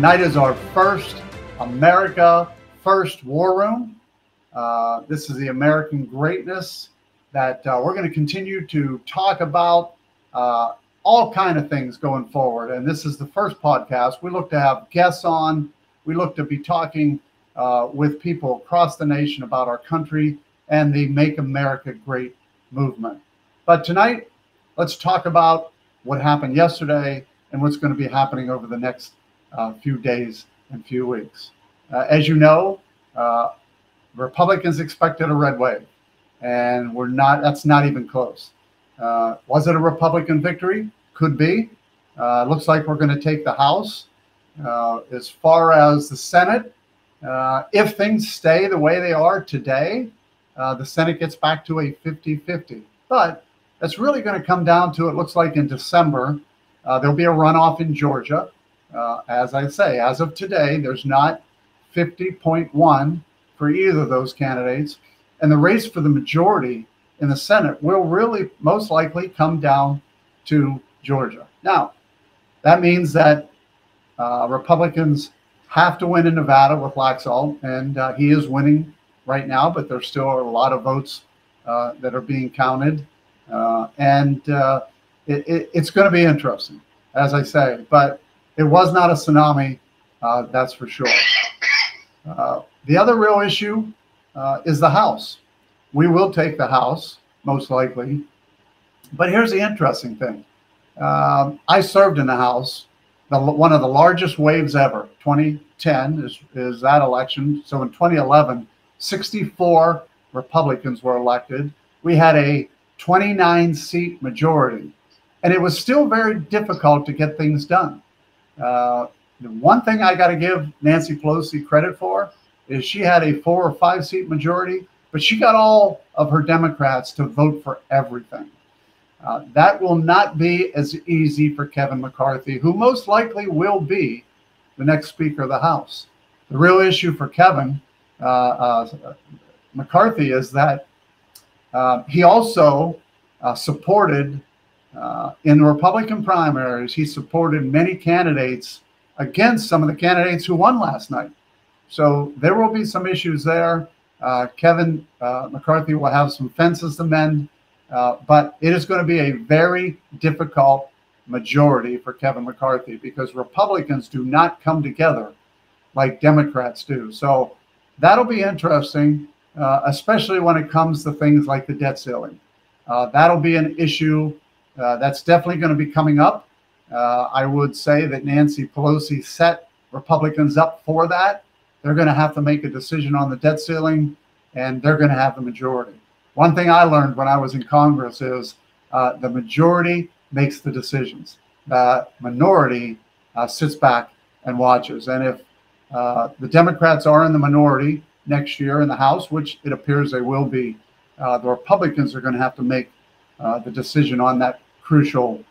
Tonight is our first America First War Room. This is the American Greatness that we're going to continue to talk about all kind of things going forward. And this is the first podcast. We look to have guests on. We look to be talking with people across the nation about our country and the Make America Great movement. But tonight, let's talk about what happened yesterday and what's going to be happening over the next few days and few weeks. As you know, Republicans expected a red wave, and that's not even close. Was it a Republican victory? Could be. Looks like we're going to take the House. As far as the Senate, if things stay the way they are today, the Senate gets back to a 50-50. But that's really going to come down to, it looks like in December, there'll be a runoff in Georgia. As I say, as of today, there's not 50.1 for either of those candidates. And the race for the majority in the Senate will really most likely come down to Georgia. Now, that means that Republicans have to win in Nevada with Laxalt, and he is winning right now, but there's still a lot of votes that are being counted. It's going to be interesting, as I say, but it was not a tsunami, that's for sure. The other real issue is the House. We will take the House, most likely. But here's the interesting thing. I served in the House, one of the largest waves ever. 2010 is that election. So in 2011, 64 Republicans were elected. We had a 29-seat majority. And it was still very difficult to get things done. The one thing I got to give Nancy Pelosi credit for is she had a 4 or 5 seat majority, but she got all of her Democrats to vote for everything. That will not be as easy for Kevin McCarthy, who most likely will be the next Speaker of the House. The real issue for Kevin McCarthy is that he also supported in the Republican primaries, he supported many candidates against some of the candidates who won last night. So there will be some issues there. Kevin McCarthy will have some fences to mend, but it is going to be a very difficult majority for Kevin McCarthy because Republicans do not come together like Democrats do. So that'll be interesting, especially when it comes to things like the debt ceiling. That'll be an issue that's definitely going to be coming up. I would say that Nancy Pelosi set Republicans up for that. They're going to have to make a decision on the debt ceiling, and they're going to have the majority. One thing I learned when I was in Congress is the majority makes the decisions. The minority sits back and watches. And if the Democrats are in the minority next year in the House, which it appears they will be, the Republicans are going to have to make the decision on that crucial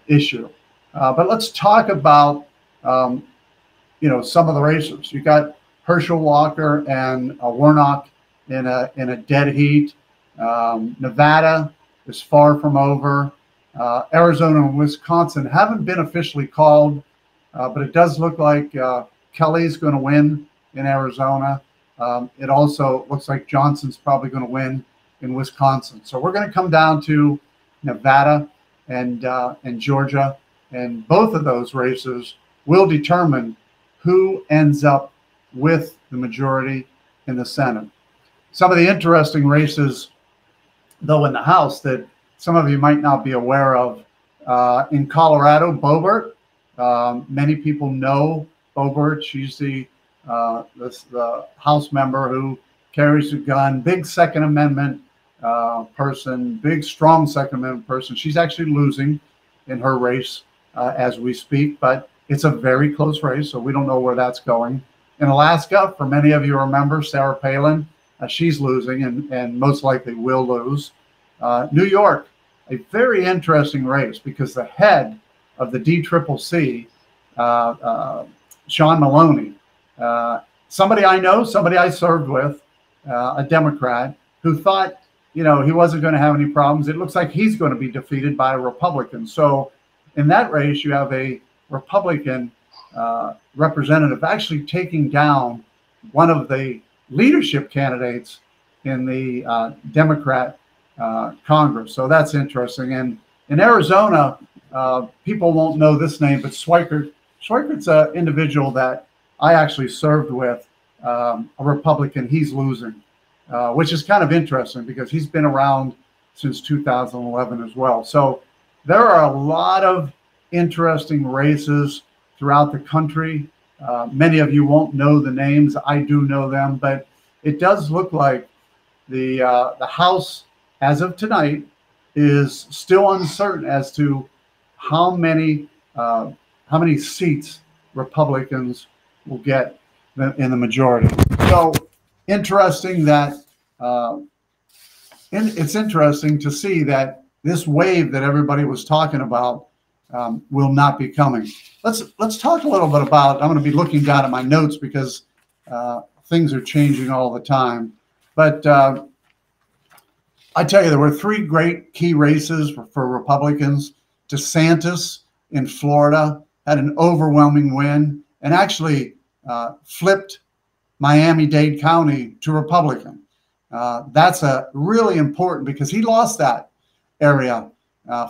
issue. But let's talk about, some of the races. You got Herschel Walker and Warnock in a dead heat. Nevada is far from over. Arizona and Wisconsin haven't been officially called, but it does look like Kelly's going to win in Arizona. It also looks like Johnson's probably going to win in Wisconsin. So we're going to come down to Nevada and Georgia, and both of those races will determine who ends up with the majority in the Senate. Some of the interesting races, though, in the House that some of you might not be aware of, in Colorado, Boebert. Many people know Boebert. She's the House member who carries a gun, big Second Amendment person, big, strong Second Amendment person. She's actually losing in her race as we speak, but it's a very close race, so we don't know where that's going. In Alaska, for many of you remember, Sarah Palin, she's losing and most likely will lose. New York, a very interesting race because the head of the DCCC, Sean Maloney, somebody I know, somebody I served with, a Democrat, who thought, he wasn't going to have any problems. It looks like he's going to be defeated by a Republican. So in that race, you have a Republican representative actually taking down one of the leadership candidates in the Democrat Congress. So that's interesting. And in Arizona, people won't know this name, but Schweikert's an individual that I actually served with, a Republican. He's losing, which is kind of interesting because he's been around since 2011 as well. So there are a lot of interesting races throughout the country. Many of you won't know the names. I do know them, but it does look like the House, as of tonight, is still uncertain as to how many seats Republicans will get in the majority. So interesting that it's interesting to see that this wave that everybody was talking about will not be coming. Let's talk a little bit about. I'm going to be looking down at my notes because things are changing all the time. But I tell you, there were three great key races for Republicans. DeSantis in Florida had an overwhelming win and actually flipped Miami-Dade County to Republican. That's really important because he lost that area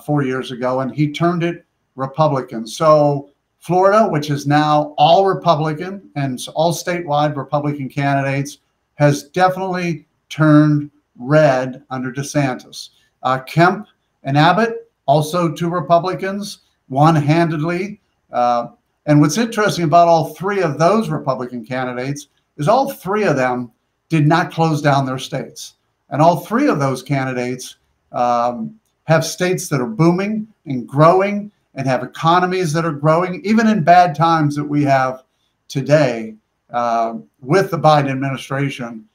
4 years ago and he turned it Republican. So Florida, which is now all Republican and all statewide Republican candidates, has definitely turned red under DeSantis. Kemp and Abbott, also two Republicans, one-handedly. And what's interesting about all three of those Republican candidates is all three of them did not close down their states. And all three of those candidates have states that are booming and growing and have economies that are growing, even in bad times that we have today with the Biden administration.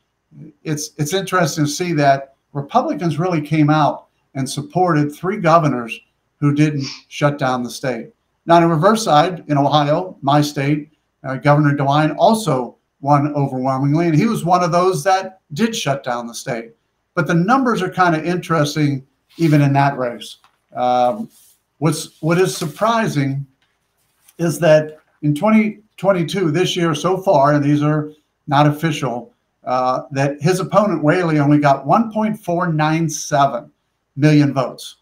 It's interesting to see that Republicans really came out and supported three governors who didn't shut down the state. Now, on the reverse side, in Ohio, my state, Governor DeWine also won overwhelmingly, and he was one of those that did shut down the state. But the numbers are kind of interesting even in that race. What is surprising is that in 2022, this year so far, and these are not official, that his opponent Whaley only got 1.497 million votes,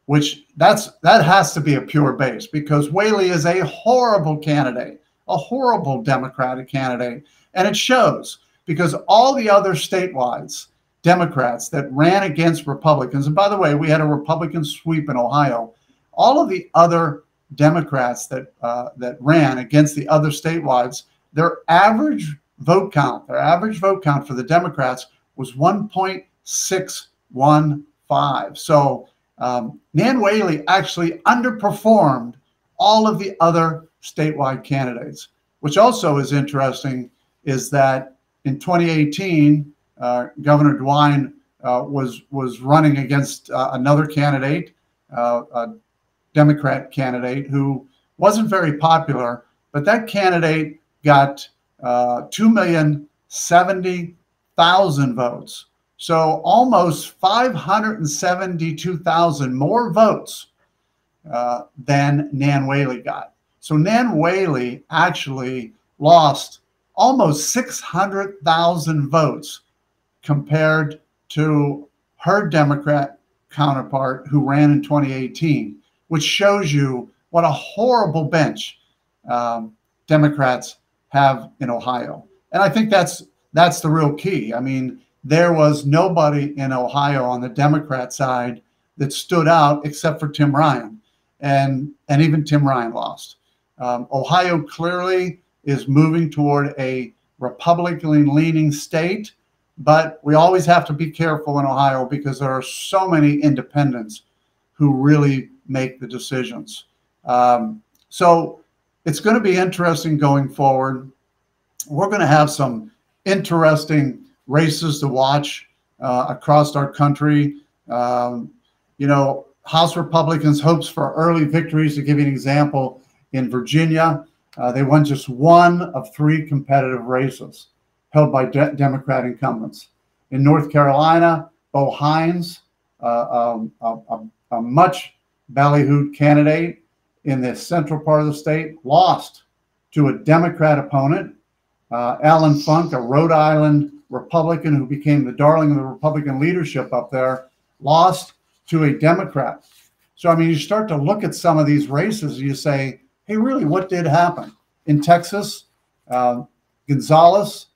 which that has to be a pure base because Whaley is a horrible candidate, a horrible Democratic candidate, and it shows because all the other statewide Democrats that ran against Republicans, and by the way, we had a Republican sweep in Ohio. All of the other Democrats that ran against the other statewide, their average vote count for the Democrats was 1.615. So Nan Whaley actually underperformed all of the other statewide candidates, which also is interesting is that in 2018, Governor DeWine was running against another candidate, a Democrat candidate who wasn't very popular, but that candidate got 2,070,000 votes. So almost 572,000 more votes than Nan Whaley got. So Nan Whaley actually lost almost 600,000 votes compared to her Democrat counterpart who ran in 2018, which shows you what a horrible bench Democrats have in Ohio. And I think that's the real key. I mean, there was nobody in Ohio on the Democrat side that stood out except for Tim Ryan. And even Tim Ryan lost. Ohio clearly is moving toward a Republican-leaning state, but we always have to be careful in Ohio because there are so many independents who really make the decisions. So it's going to be interesting going forward. We're going to have some interesting races to watch across our country. You know, House Republicans' hopes for early victories. To give you an example, in Virginia, they won just one of three competitive races held by Democrat incumbents. In North Carolina, Bo Hines, a much ballyhooed candidate, in the central part of the state, lost to a Democrat opponent. Alan Funk, a Rhode Island Republican who became the darling of the Republican leadership up there, lost to a Democrat. So, I mean, you start to look at some of these races, and you say, hey, really, what did happen? In Texas, Gonzalez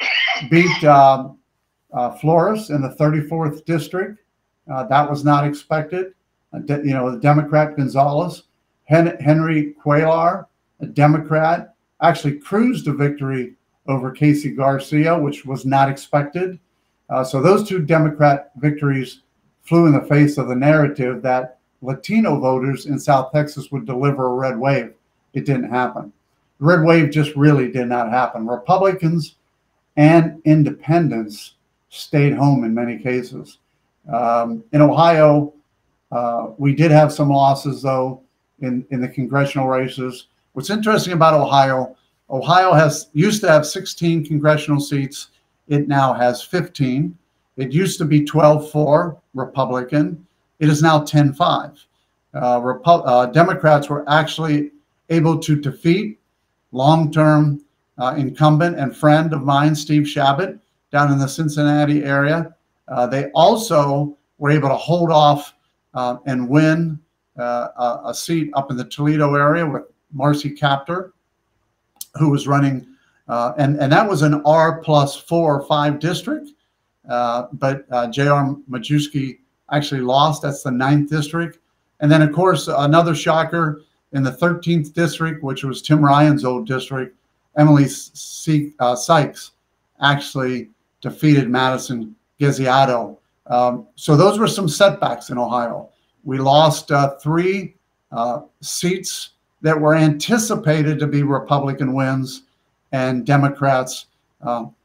beat Flores in the 34th district. That was not expected. The Democrat Gonzalez. Henry Cuellar, a Democrat, actually cruised to victory over Casey Garcia, which was not expected. So those two Democrat victories flew in the face of the narrative that Latino voters in South Texas would deliver a red wave. It didn't happen. The red wave just really did not happen. Republicans and independents stayed home in many cases. In Ohio, we did have some losses, though, in the congressional races. What's interesting about Ohio, Ohio used to have 16 congressional seats. It now has 15. It used to be 12-4 Republican. It is now 10-5. Democrats were actually able to defeat long-term incumbent and friend of mine, Steve Chabot, down in the Cincinnati area. They also were able to hold off and win a seat up in the Toledo area with Marcy Kaptur, who was running, and that was an R+4 or 5 district, but J.R. Majewski actually lost. That's the 9th district. And then, of course, another shocker in the 13th district, which was Tim Ryan's old district, Emily Sykes actually defeated Madison Geziato. So those were some setbacks in Ohio. We lost 3 seats that were anticipated to be Republican wins, and Democrats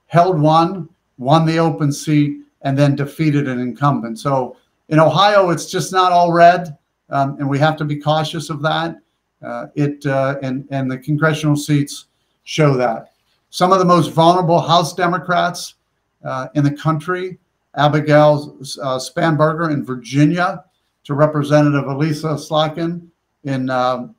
held one, won the open seat, and then defeated an incumbent. So in Ohio, it's just not all red, and we have to be cautious of that. And the congressional seats show that. Some of the most vulnerable House Democrats in the country, Abigail Spanberger in Virginia, to Representative Elisa Slotkin in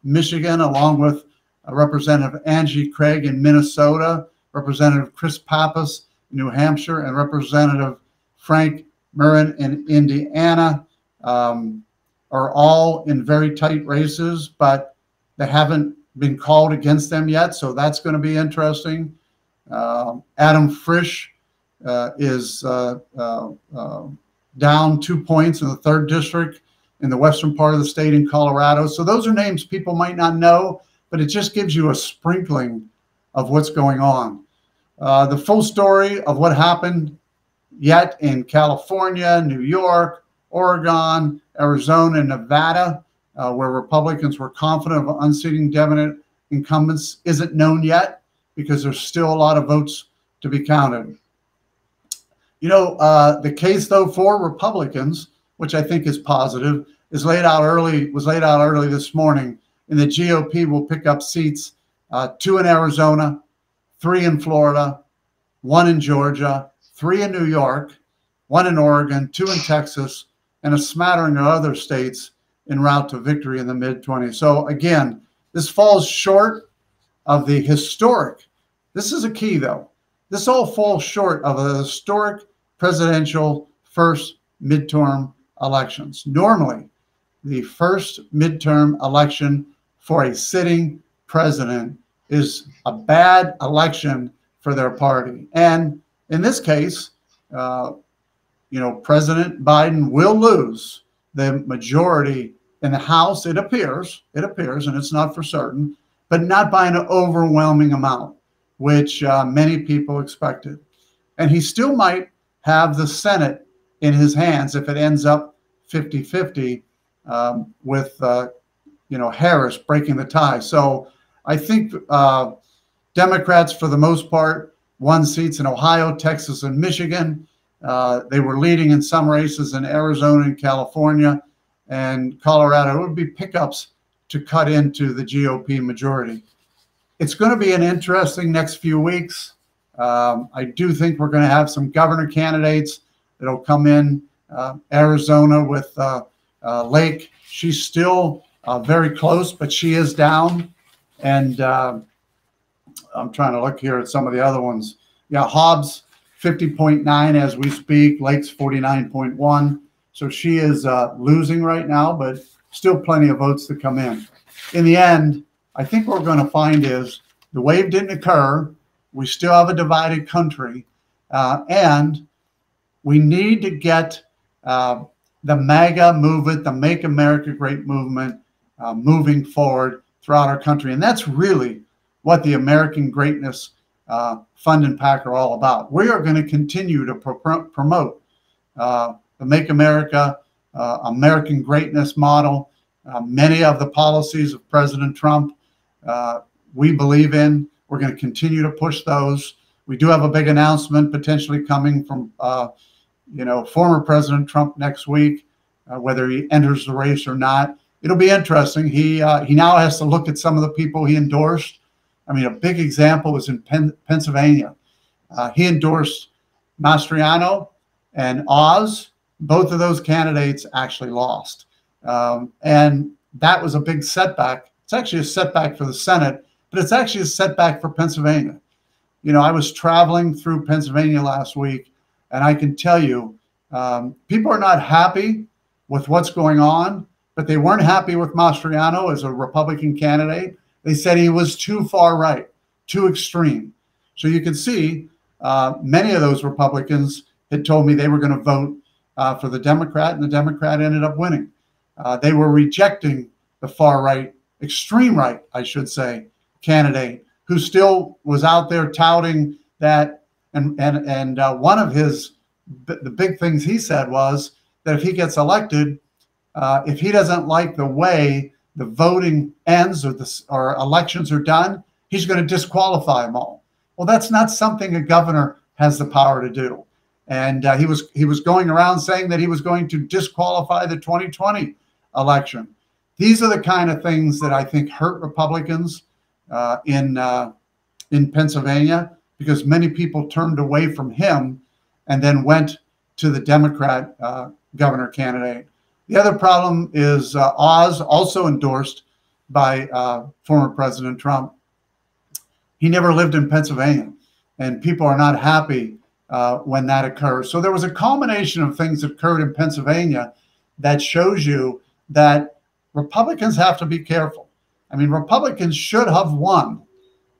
Michigan, along with Representative Angie Craig in Minnesota, Representative Chris Pappas in New Hampshire, and Representative Frank Murrin in Indiana, are all in very tight races, but they haven't been called against them yet, so that's going to be interesting. Adam Frisch is down 2 points in the 3rd district in the western part of the state in Colorado. So those are names people might not know, but it just gives you a sprinkling of what's going on. The full story of what happened yet in California, New York, Oregon, Arizona, and Nevada, where Republicans were confident of unseating Democratic incumbents, isn't known yet because there's still a lot of votes to be counted. You know, the case, though, for Republicans, which I think is positive, was laid out early this morning. And the GOP will pick up seats, 2 in Arizona, 3 in Florida, 1 in Georgia, 3 in New York, 1 in Oregon, 2 in Texas, and a smattering of other states en route to victory in the mid-20s. So again, this falls short of the historic. This is a key, though. This all falls short of a historic presidential first midterm elections. Normally, the first midterm election for a sitting president is a bad election for their party. And in this case, President Biden will lose the majority in the House. It appears, and it's not for certain, but not by an overwhelming amount, which many people expected. And he still might have the Senate in his hands if it ends up 50-50 with Harris breaking the tie. So I think Democrats, for the most part, won seats in Ohio, Texas, and Michigan. They were leading in some races in Arizona and California and Colorado. It would be pickups to cut into the GOP majority. It's going to be an interesting next few weeks. I do think we're going to have some governor candidates that'll come in. Arizona with Lake. She's still very close, but she is down. And I'm trying to look here at some of the other ones. Yeah, Hobbs 50.9 as we speak, Lake's 49.1. So she is losing right now, but still plenty of votes to come in. In the end, I think what we're going to find is the wave didn't occur. We still have a divided country, and we need to get the MAGA movement, the Make America Great movement, moving forward throughout our country. And that's really what the American Greatness Fund and PAC are all about. We are going to continue to promote the Make America, American Greatness model. Many of the policies of President Trump we believe in. We're going to continue to push those. We do have a big announcement potentially coming from former President Trump next week, whether he enters the race or not. It'll be interesting. He now has to look at some of the people he endorsed. I mean, a big example was in Pennsylvania. He endorsed Mastriano and Oz. Both of those candidates actually lost. And that was a big setback. It's actually a setback for the Senate, but it's actually a setback for Pennsylvania. You know, I was traveling through Pennsylvania last week, and I can tell you, people are not happy with what's going on, but they weren't happy with Mastriano as a Republican candidate. They said he was too far right, too extreme. So you can see many of those Republicans had told me they were going to vote for the Democrat, and the Democrat ended up winning. They were rejecting the far right, extreme right, I should say, candidate who still was out there touting that. And one of the big things he said was that if he gets elected, if he doesn't like the way the voting ends or elections are done, he's going to disqualify them all. Well, that's not something a governor has the power to do. And he was going around saying that he was going to disqualify the 2020 election. These are the kind of things that I think hurt Republicans in Pennsylvania, because many people turned away from him and then went to the Democrat governor candidate. The other problem is Oz, also endorsed by former President Trump. He never lived in Pennsylvania, and people are not happy when that occurs. So there was a culmination of things that occurred in Pennsylvania that shows you that Republicans have to be careful. I mean, Republicans should have won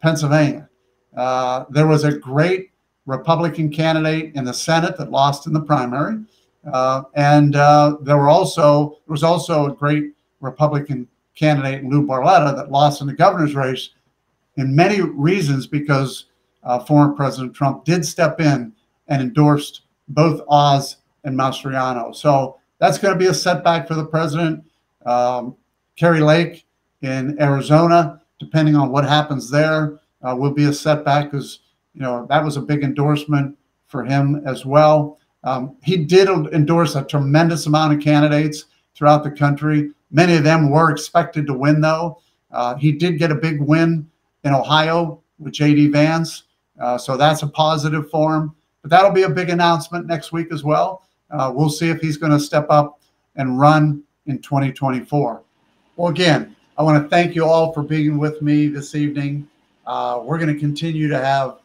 Pennsylvania. There was a great Republican candidate in the Senate that lost in the primary. And there was also a great Republican candidate, Lou Barletta, that lost in the governor's race in many reasons because former President Trump did step in and endorsed both Oz and Mastriano. So that's going to be a setback for the president. Kerry Lake in Arizona, depending on what happens there, will be a setback because, that was a big endorsement for him as well. He did endorse a tremendous amount of candidates throughout the country. Many of them were expected to win, though. He did get a big win in Ohio with J.D. Vance, so that's a positive for him. But that'll be a big announcement next week as well. We'll see if he's going to step up and run in 2024. Well, again, I want to thank you all for being with me this evening. We're going to continue to have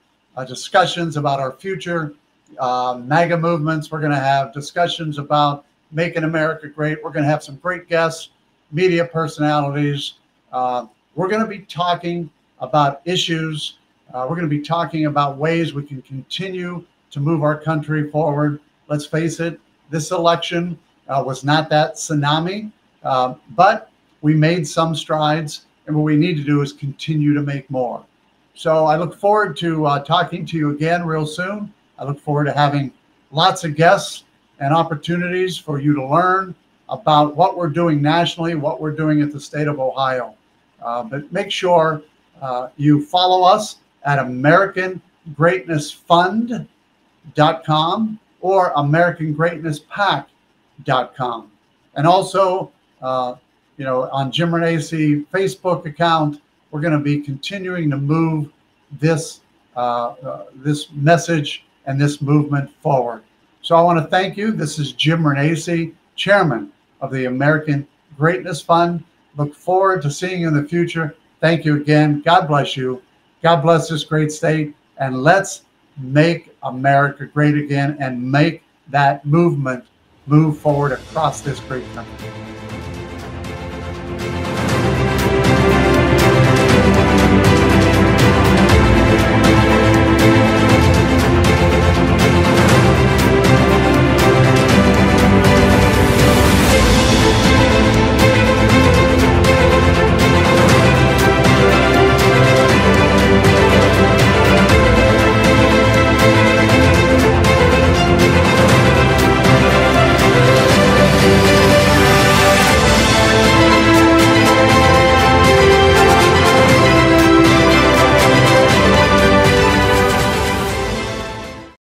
discussions about our future, MAGA movements. We're going to have discussions about making America great. We're going to have some great guests, media personalities. We're going to be talking about issues. We're going to be talking about ways we can continue to move our country forward. Let's face it, this election was not that tsunami, but we made some strides, and what we need to do is continue to make more. So I look forward to talking to you again real soon. I look forward to having lots of guests and opportunities for you to learn about what we're doing nationally, what we're doing at the state of Ohio. But make sure you follow us at AmericanGreatnessFund.com or AmericanGreatnessPAC.com. And also, on Jim Renacci Facebook account, we're going to be continuing to move this message and this movement forward. So I want to thank you. This is Jim Renacci, Chairman of the American Greatness Fund. Look forward to seeing you in the future. Thank you again. God bless you. God bless this great state. And let's make America great again and make that movement move forward across this great country.